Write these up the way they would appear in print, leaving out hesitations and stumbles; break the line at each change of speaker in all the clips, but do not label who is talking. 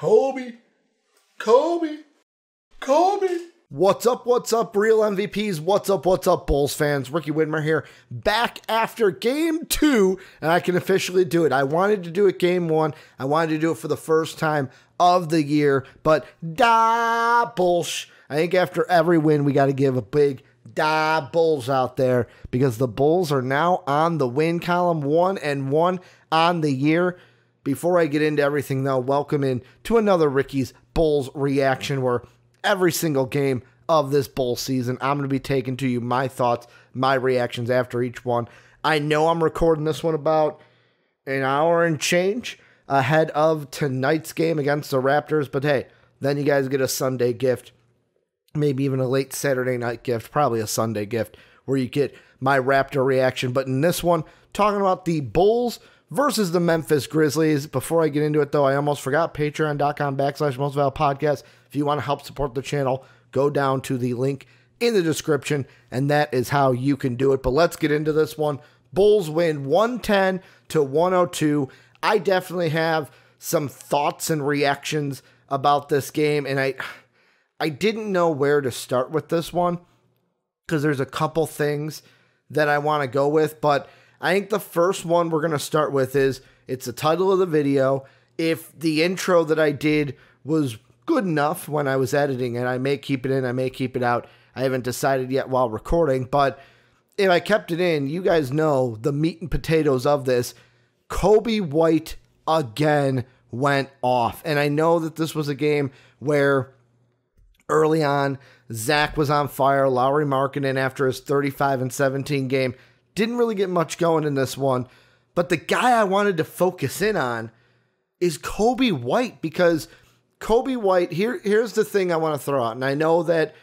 Coby. What's up, real MVPs? What's up, Bulls fans? Ricky Widmer here, back after Game 2, and I can officially do it. I wanted to do it Game 1. I wanted to do it for the first time of the year, but Bulls. I think after every win, we got to give a big Bulls out there, because the Bulls are now on the win column, 1-1 on the year. Before I get into everything, though, welcome in to another Ricky's Bulls reaction, where every single game of this bowl season, I'm going to be taking to you my thoughts, my reactions after each one. I know I'm recording this one about an hour and change ahead of tonight's game against the Raptors, but hey, then you guys get a Sunday gift, maybe even a late Saturday night gift, probably a Sunday gift, where you get my Raptor reaction. But in this one, talking about the Bulls versus the Memphis Grizzlies. Before I get into it, though, I almost forgot, patreon.com/mostvaluedpodcast. If you want to help support the channel, go down to the link in the description, and that is how you can do it. But let's get into this one. Bulls win 110-102. I definitely have some thoughts and reactions about this game, and I didn't know where to start with this one, because there's a couple things that I want to go with, but I think the first one we're going to start with is, it's the title of the video. If the intro that I did was good enough when I was editing it, I may keep it in, I may keep it out. I haven't decided yet while recording, but if I kept it in, you guys know the meat and potatoes of this. Coby White again went off. And I know that this was a game where early on, Zach was on fire. Lauri Markkanen, after his 35-17 game, didn't really get much going in this one. But the guy I wanted to focus in on is Coby White, because Coby White, here's the thing I want to throw out. And I know that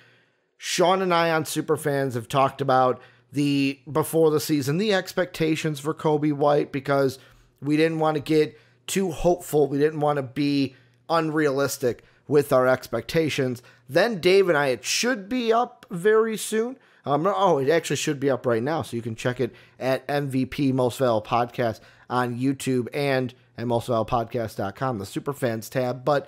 Sean and I on Superfans have talked about before the season, the expectations for Coby White, because we didn't want to get too hopeful. We didn't want to be unrealistic with our expectations. Then Dave and I, it should be up very soon. It actually should be up right now, so you can check it at MVP Most Valuable Podcast on YouTube and at mostvaluablepodcast.com, the Superfans tab. But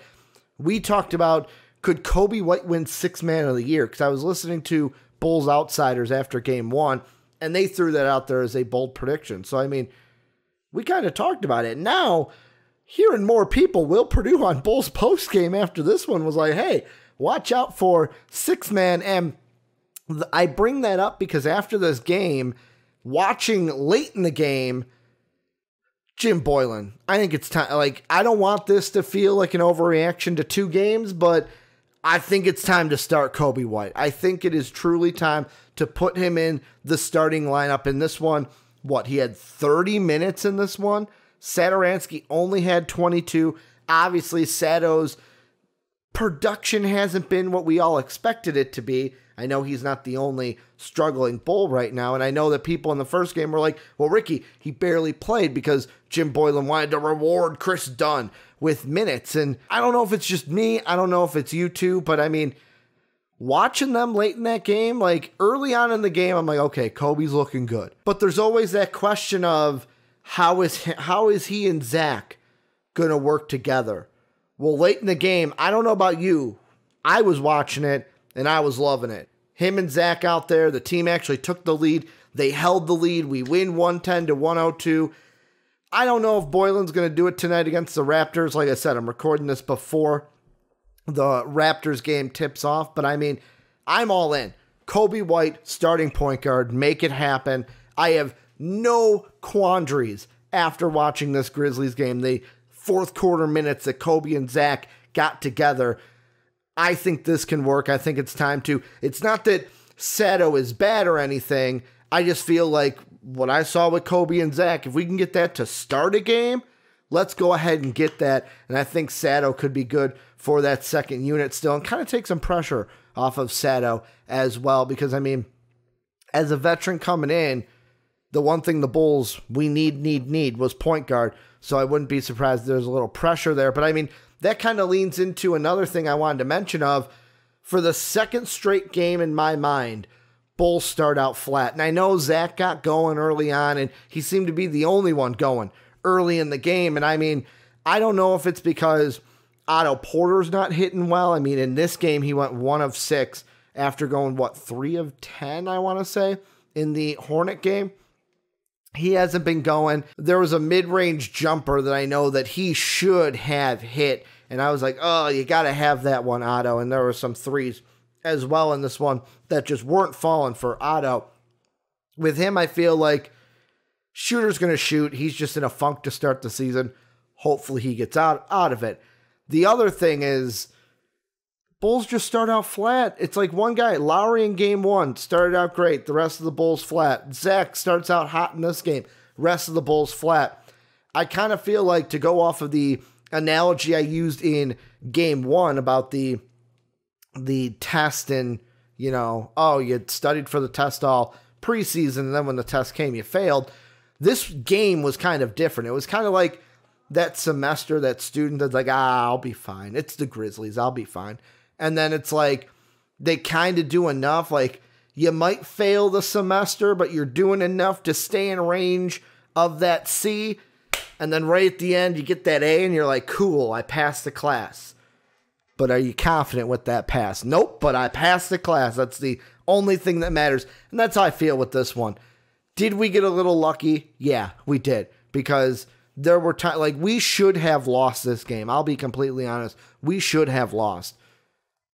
we talked about, could Coby White win Sixth Man of the Year? Because I was listening to Bulls Outsiders after Game 1, and they threw that out there as a bold prediction. So, I mean, we kind of talked about it. Now, hearing more people, Will Purdue on Bulls postgame after this one was like, hey, watch out for Sixth Man. And I bring that up because after this game, watching late in the game, Jim Boylen, I think it's time. Like, I don't want this to feel like an overreaction to 2 games, but I think it's time to start Coby White. I think it is truly time to put him in the starting lineup in this one. He had 30 minutes in this one. Satoransky only had 22. Obviously, Sato's production hasn't been what we all expected it to be. I know he's not the only struggling Bull right now, and I know that people in the first game were like, well, Ricky, he barely played because Jim Boylen wanted to reward Chris Dunn with minutes. And I don't know if it's just me, I don't know if it's you two, but I mean, watching them late in that game, like early on in the game, I'm like, okay, Coby's looking good. But there's always that question of, how is he and Zach going to work together? Well, late in the game, I don't know about you, I was watching it, and I was loving it. Him and Zach out there, the team actually took the lead. They held the lead. We win 110-102. I don't know if Boylen's going to do it tonight against the Raptors. Like I said, I'm recording this before the Raptors game tips off. But I mean, I'm all in. Coby White, starting point guard. Make it happen. I have no quandaries after watching this Grizzlies game. The fourth quarter minutes that Coby and Zach got together, I think this can work. I think it's time to. It's not that Sato is bad or anything. I just feel like what I saw with Coby and Zach, if we can get that to start a game, let's go ahead and get that. And I think Sato could be good for that second unit still, and kind of take some pressure off of Sato as well. Because, I mean, as a veteran coming in, the one thing the Bulls, we need was point guard. So I wouldn't be surprised if there's a little pressure there. But, I mean, that kind of leans into another thing I wanted to mention of, for the second straight game in my mind, Bulls start out flat. And I know Zach got going early on, and he seemed to be the only one going early in the game. And I mean, I don't know if it's because Otto Porter's not hitting well. I mean, in this game, he went 1 of 6 after going, 3 of 10, I want to say, in the Hornet game. He hasn't been going. There was a mid-range jumper that I know that he should have hit, and I was like, oh, you got to have that one, Otto. And there were some threes as well in this one that just weren't falling for Otto. With him, I feel like shooter's going to shoot. He's just in a funk to start the season. Hopefully he gets out of it. The other thing is, Bulls just start out flat. It's like one guy, Lowry in game 1, started out great. The rest of the Bulls flat. Zach starts out hot in this game. Rest of the Bulls flat. I kind of feel like, to go off of the analogy I used in game 1 about the test and, you studied for the test all preseason, and then when the test came, you failed. This game was kind of different. It was kind of like that semester, that student that's like, I'll be fine. It's the Grizzlies. I'll be fine. And then it's like, they kind of do enough. Like, you might fail the semester, but you're doing enough to stay in range of that C. And then right at the end, you get that A, and you're like, cool, I passed the class. But are you confident with that pass? Nope, but I passed the class. That's the only thing that matters. And that's how I feel with this one. Did we get a little lucky? Yeah, we did. Because there were times, like, we should have lost this game. I'll be completely honest. We should have lost.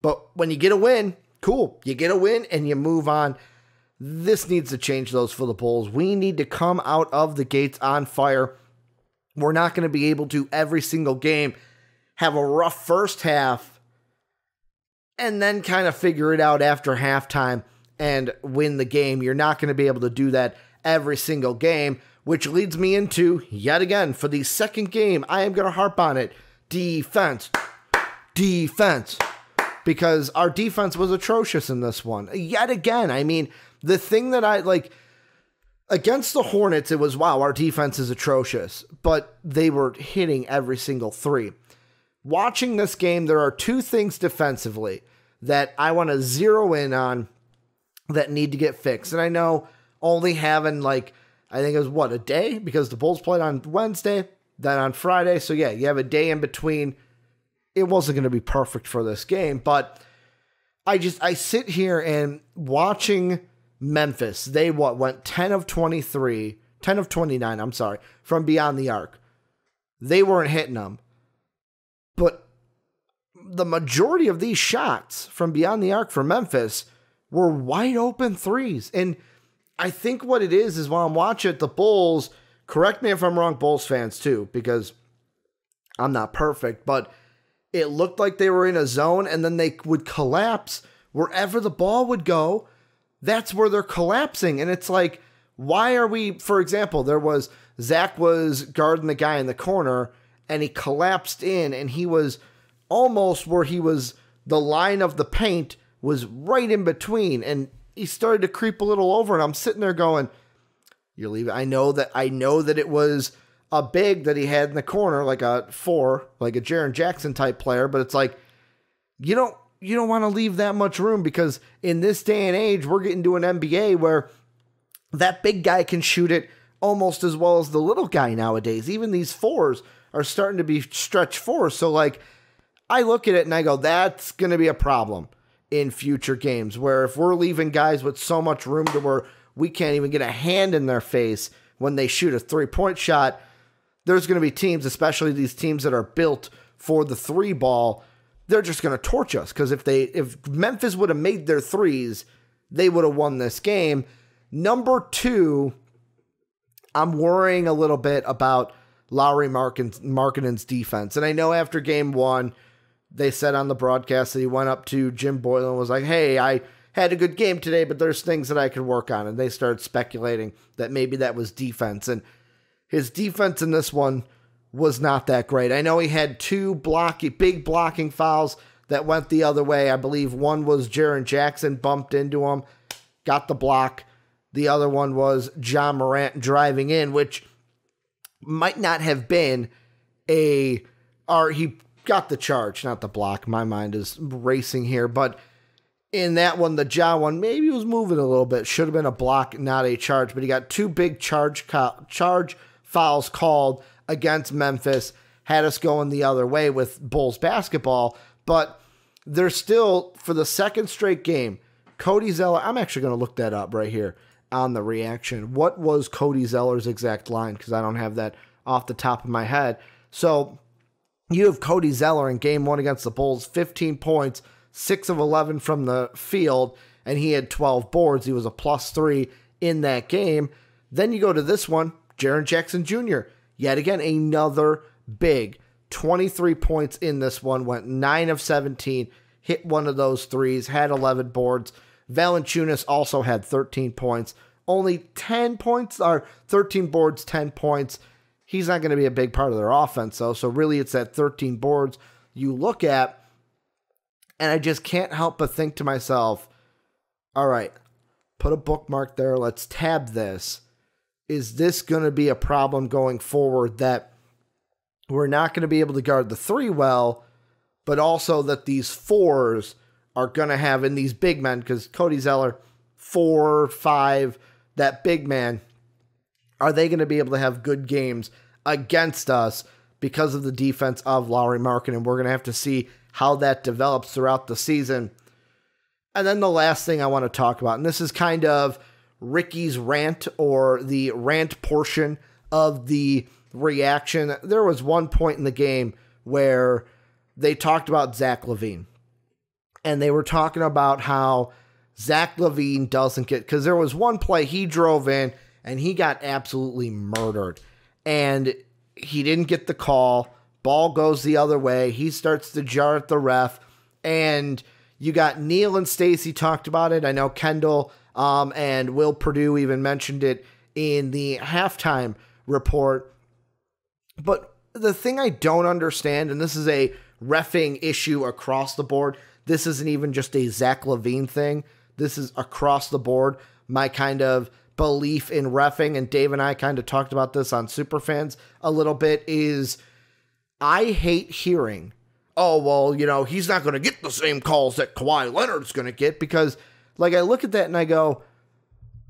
But when you get a win, cool. You get a win and you move on. This needs to change those for the Bulls. We need to come out of the gates on fire. We're not going to be able to every single game have a rough first half and then kind of figure it out after halftime and win the game. You're not going to be able to do that every single game, which leads me into, yet again, for the second game, I am going to harp on it. Defense. Defense. Because our defense was atrocious in this one. Yet again, I mean, the thing that I like, against the Hornets, it was, wow, our defense is atrocious. But they were hitting every single three. Watching this game, there are two things defensively that I want to zero in on that need to get fixed. And I know only having, like, I think it was, a day? Because the Bulls played on Wednesday, then on Friday. So, yeah, you have a day in between. It wasn't going to be perfect for this game, but I sit here and watching Memphis, they went 10 of 23, 10 of 29, I'm sorry, from beyond the arc. They weren't hitting them. But the majority of these shots from beyond the arc for Memphis were wide open threes. And I think what it is while I'm watching it, the Bulls, correct me if I'm wrong, Bulls fans too, because I'm not perfect, but it looked like they were in a zone and then they would collapse wherever the ball would go. That's where they're collapsing. And it's like, why are we, for example, Zach was guarding the guy in the corner and he collapsed in and he was almost where the line of the paint was right in between. And he started to creep a little over and I'm sitting there going, you're leaving. I know that it was a big that he had in the corner, like a 4, like a Jaren Jackson type player, but it's like, you don't want to leave that much room, because in this day and age, we're getting to an NBA where that big guy can shoot it almost as well as the little guy nowadays. Even these 4s are starting to be stretch 4s. So, like, I look at it and I go, that's going to be a problem in future games, where if we're leaving guys with so much room to where we can't even get a hand in their face when they shoot a 3-point shot, there's going to be teams, especially these teams that are built for the 3 ball, they're just going to torch us. Because if Memphis would have made their threes, they would have won this game. Number 2, I'm worrying a little bit about Lauri Markkanen's defense. And I know after game 1, they said on the broadcast that he went up to Jim Boylan and was like, hey, I had a good game today, but there's things that I could work on. And they started speculating that maybe that was defense. And his defense in this one was not that great. I know he had 2 big blocking fouls that went the other way. I believe one was Jaren Jackson bumped into him, got the block. The other one was John Morant driving in, which might not have been he got the charge, not the block. My mind is racing here, but in that one, the Ja one, maybe he was moving a little bit. Should have been a block, not a charge, but he got 2 big charge fouls called against Memphis. had us going the other way with Bulls basketball. But they're still, for the second straight game, Cody Zeller, I'm actually going to look that up right here on the reaction. What was Cody Zeller's exact line? Because I don't have that off the top of my head. So you have Cody Zeller in game 1 against the Bulls, 15 points, 6 of 11 from the field, and he had 12 boards. He was a +3 in that game. Then you go to this one, Jaren Jackson Jr., yet again, another big 23 points in this one, went 9 of 17, hit one of those threes, had 11 boards. Valanciunas also had 13 points, only 10 points, or 13 boards, 10 points. He's not going to be a big part of their offense, though, so really it's that 13 boards you look at, and I just can't help but think to myself, all right, put a bookmark there, let's tab this. Is this going to be a problem going forward that we're not going to be able to guard the 3 well, but also that these 4s are going to have, in these big men, because Cody Zeller, 4, 5, that big man, are they going to be able to have good games against us because of the defense of Lauri Markkanen? And we're going to have to see how that develops throughout the season. And then the last thing I want to talk about, and this is kind of Ricky's rant, or the rant portion of the reaction. There was one point in the game where they talked about Zach Lavine, and they were talking about how Zach Lavine doesn't get, because there was one play he drove in and he got absolutely murdered, and he didn't get the call. Ball goes the other way. He starts to jar at the ref, and you got Neil and Stacy talked about it. I know Kendall and Will Perdue even mentioned it in the halftime report. But the thing I don't understand, and this is a reffing issue across the board, this isn't even just a Zach Lavine thing. This is across the board. My kind of belief in reffing, and Dave and I kind of talked about this on Superfans a little bit, is I hate hearing, oh, well, you know, he's not going to get the same calls that Kawhi Leonard's going to get, because, like, I look at that and I go,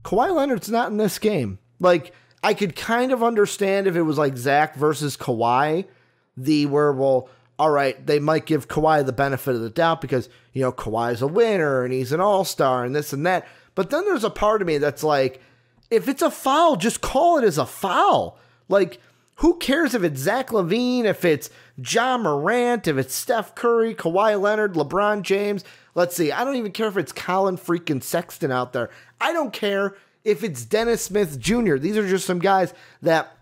Kawhi Leonard's not in this game. Like, I could kind of understand if it was like Zach versus Kawhi, well, all right, they might give Kawhi the benefit of the doubt because, you know, Kawhi's a winner and he's an all-star and this and that. But then there's a part of me that's like, if it's a foul, just call it as a foul. Like, who cares if it's Zach Lavine, if it's Ja Morant, if it's Steph Curry, Kawhi Leonard, LeBron James. Let's see, I don't even care if it's Colin freaking Sexton out there. I don't care if it's Dennis Smith Jr. These are just some guys that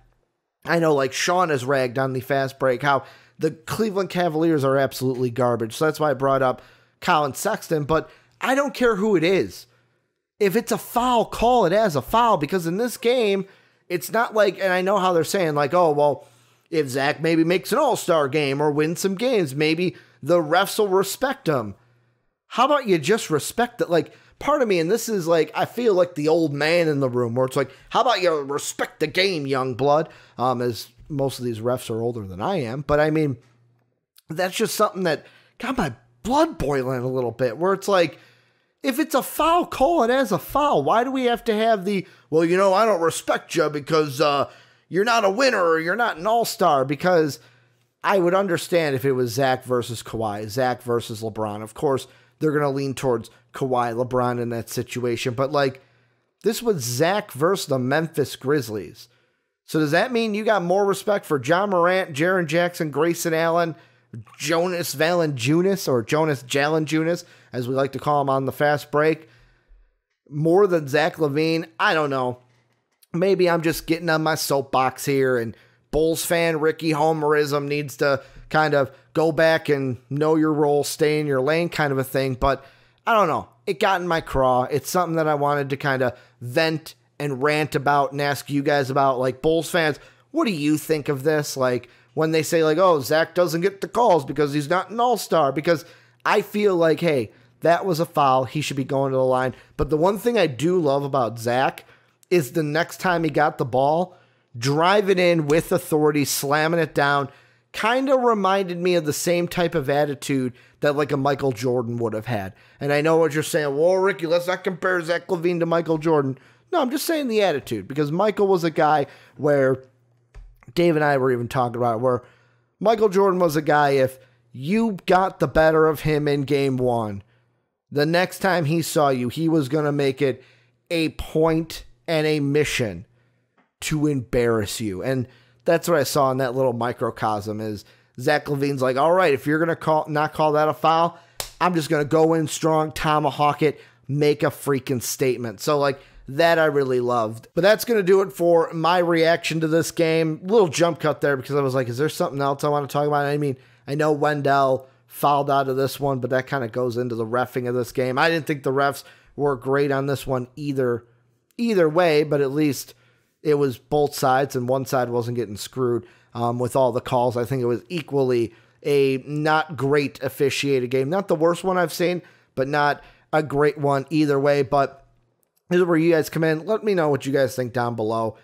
I know, like Sean has ragged on the fast break, how the Cleveland Cavaliers are absolutely garbage. So that's why I brought up Colin Sexton, but I don't care who it is. If it's a foul, call it as a foul, because in this game, it's not like, and I know how they're saying, like, oh, well, if Zach maybe makes an all-star game or wins some games, maybe the refs will respect him. How about you just respect it? Like, part of me, and this is like, I feel like the old man in the room, where it's like, how about you respect the game, young blood? As most of these refs are older than I am. But I mean, that's just something that got my blood boiling a little bit, where it's like, if it's a foul, call it as a foul. Why do we have to have the, well, you know, I don't respect you because you're not a winner or you're not an all-star? Because I would understand if it was Zach versus Kawhi, Zach versus LeBron. Of course, they're going to lean towards Kawhi, LeBron in that situation. But, like, this was Zach versus the Memphis Grizzlies. So does that mean you got more respect for Ja Morant, Jaren Jackson, Grayson Allen, Jonas Valanciunas, or Jonas Valanciunas, as we like to call him on the fast break, more than Zach Lavine? I don't know. Maybe I'm just getting on my soapbox here, and Bulls fan Ricky Homerism needs to kind of go back and know your role, stay in your lane kind of a thing. But I don't know. It got in my craw. It's something that I wanted to kind of vent and rant about and ask you guys about. Like, Bulls fans, what do you think of this? Like, when they say, like, oh, Zach doesn't get the calls because he's not an all-star, because I feel like, hey, that was a foul. He should be going to the line. But the one thing I do love about Zach is the next time he got the ball, driving in with authority, slamming it down, kind of reminded me of the same type of attitude that, like, a Michael Jordan would have had. And I know what you're saying. Well, Ricky, let's not compare Zach Lavine to Michael Jordan. No, I'm just saying the attitude, because Michael was a guy where Dave and I were even talking about it, where Michael Jordan was a guy, if you got the better of him in game one, the next time he saw you, he was going to make it a point and a mission to embarrass you. And that's what I saw in that little microcosm is Zach Lavine's like, all right, if you're going to not call that a foul, I'm just going to go in strong, tomahawk it, make a freaking statement. So, like, that I really loved. But that's going to do it for my reaction to this game. Little jump cut there because I was like, is there something else I want to talk about? I mean, I know Wendell fouled out of this one, but that kind of goes into the reffing of this game. I didn't think the refs were great on this one either way, but at least it was both sides and one side wasn't getting screwed with all the calls. I think it was equally a not great officiated game. Not the worst one I've seen, but not a great one either way. But this is where you guys come in. Let me know what you guys think down below.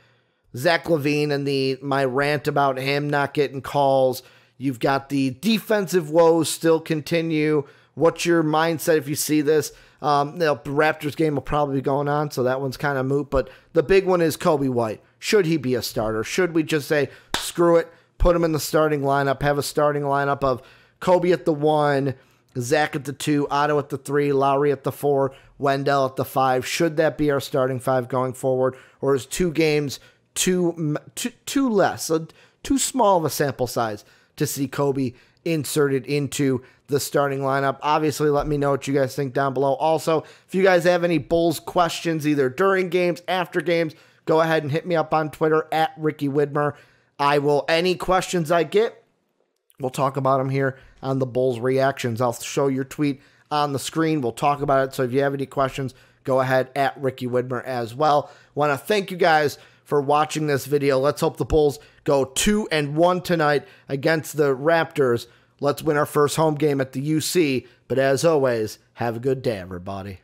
Zach Lavine and my rant about him not getting calls. You've got the defensive woes still continue. What's your mindset if you see this? The Raptors game will probably be going on, so that one's kind of moot. But the big one is Coby White. Should he be a starter? Should we just say, screw it, put him in the starting lineup, have a starting lineup of Coby at the 1, Zach at the 2, Otto at the 3, Lowry at the 4, Wendell at the 5. Should that be our starting 5 going forward? Or is 2 games too less, too small of a sample size to see Coby inserted into the starting lineup? Obviously, let me know what you guys think down below. Also, if you guys have any Bulls questions, either during games, after games, go ahead and hit me up on Twitter at Ricky Widmer. Any questions I get, we'll talk about them here on the Bulls reactions. I'll show your tweet on the screen. We'll talk about it. So if you have any questions, go ahead at Ricky Widmer as well. Want to thank you guys for watching this video. Let's hope the Bulls go 2-1 tonight against the Raptors. Let's win our first home game at the UC. But as always, have a good day, everybody.